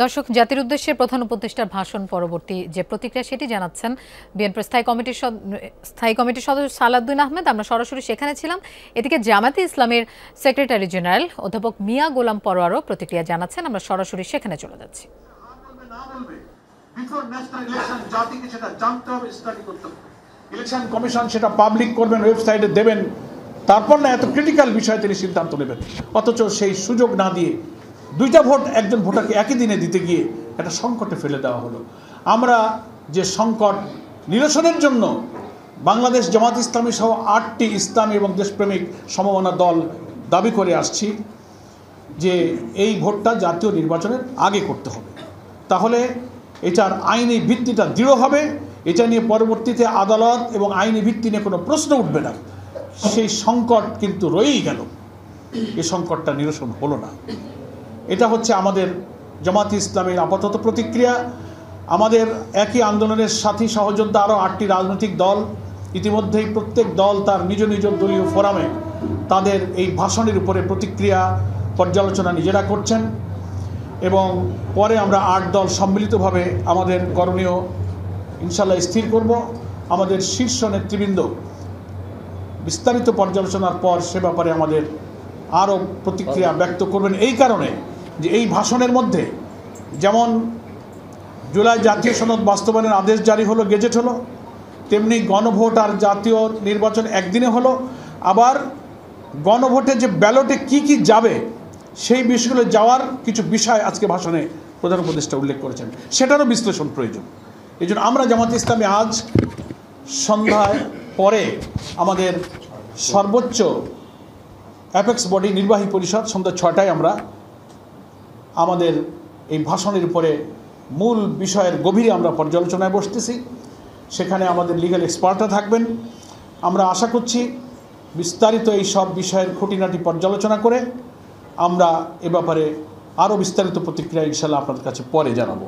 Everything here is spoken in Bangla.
দর্শক, জাতির উদ্দেশ্যে প্রধান উপদেষ্টার ভাষণ পরবর্তী যে প্রতিক্রিয়া সেটি জানাচ্ছেন বিএনপির স্থায়ী কমিটির সদস্য সালাউদ্দিন আহমেদ। আমরা সরাসরি সেখানে ছিলাম। এদিকে জামায়াতে ইসলামের সেক্রেটারি জেনারেল অধ্যাপক মিয়া গোলাম পরোয়ারও প্রতিক্রিয়া জানাচ্ছেন। আমরা সরাসরি সেখানে চলে যাচ্ছি। ইলেকশন কমিশন সেটা পাবলিক করবেন, ওয়েবসাইটে দেবেন, তারপর না এত ক্রিটিক্যাল বিষয়ে তিনি সিদ্ধান্ত নেবেন। অথচ সেই সুযোগ না দিয়ে দুইটা ভোট একজন ভোটারকে একই দিনে দিতে গিয়ে একটা সংকটে ফেলে দেওয়া হলো। আমরা যে সংকট নিরসনের জন্য বাংলাদেশ জামাত ইসলামী সহ 8টি ইসলামী এবং দেশপ্রেমিক সমমনা দল দাবি করে আসছি যে এই ভোটটা জাতীয় নির্বাচনের আগে করতে হবে, তাহলে এটার আইনি ভিত্তিটা দৃঢ় হবে। এটা নিয়ে পরবর্তীতে আদালত এবং আইনি ভিত্তি নিয়ে কোনো প্রশ্ন উঠবে না। সেই সংকট কিন্তু রয়েই গেল, এই সংকটটা নিরসন হলো না। এটা হচ্ছে আমাদের জামাত ইসলামের আপাতত প্রতিক্রিয়া। আমাদের একই আন্দোলনের সাথী সহযোদ্ধা আরও 8টি রাজনৈতিক দল ইতিমধ্যেই প্রত্যেক দল তার নিজ নিজ দলীয় ফোরামে তাদের এই ভাষণের উপরে প্রতিক্রিয়া পর্যালোচনা নিজেরা করছেন এবং পরে আমরা 8 দল সম্মিলিতভাবে আমাদের করণীয় ইনশাল্লাহ স্থির করব। আমাদের শীর্ষ নেতৃবৃন্দ বিস্তারিত পর্যালোচনার পর সে ব্যাপারে আমাদের আরও প্রতিক্রিয়া ব্যক্ত করবেন। এই কারণে যে এই ভাষণের মধ্যে যেমন জুলাই জাতীয় সনদ বাস্তবায়নের আদেশ জারি হলো, গেজেট হলো, তেমনি গণভোট আর জাতীয় নির্বাচন একদিনে হলো। আবার গণভোটে যে ব্যালটে কি কি যাবে সেই বিষয়গুলো যাওয়ার কিছু বিষয় আজকে ভাষণে প্রধান উপদেষ্টা উল্লেখ করেছেন, সেটারও বিশ্লেষণ প্রয়োজন। এই জন্য আমরা জামাত ইসলামী আজ সন্ধ্যায় পরে আমাদের সর্বোচ্চ অ্যাপেক্স বডি নির্বাহী পরিষদ সন্ধ্যা 6টায় আমরা আমাদের এই ভাষণের উপরে মূল বিষয়ের গভীরে আমরা পর্যালোচনায় বসতেছি। সেখানে আমাদের লিগ্যাল এক্সপার্টরা থাকবেন। আমরা আশা করছি বিস্তারিত এই সব বিষয়ের খুঁটিনাটি পর্যালোচনা করে আমরা এ ব্যাপারে আরও বিস্তারিত প্রতিক্রিয়া ইনশাল্লাহ আপনাদের কাছে পরে জানাবো।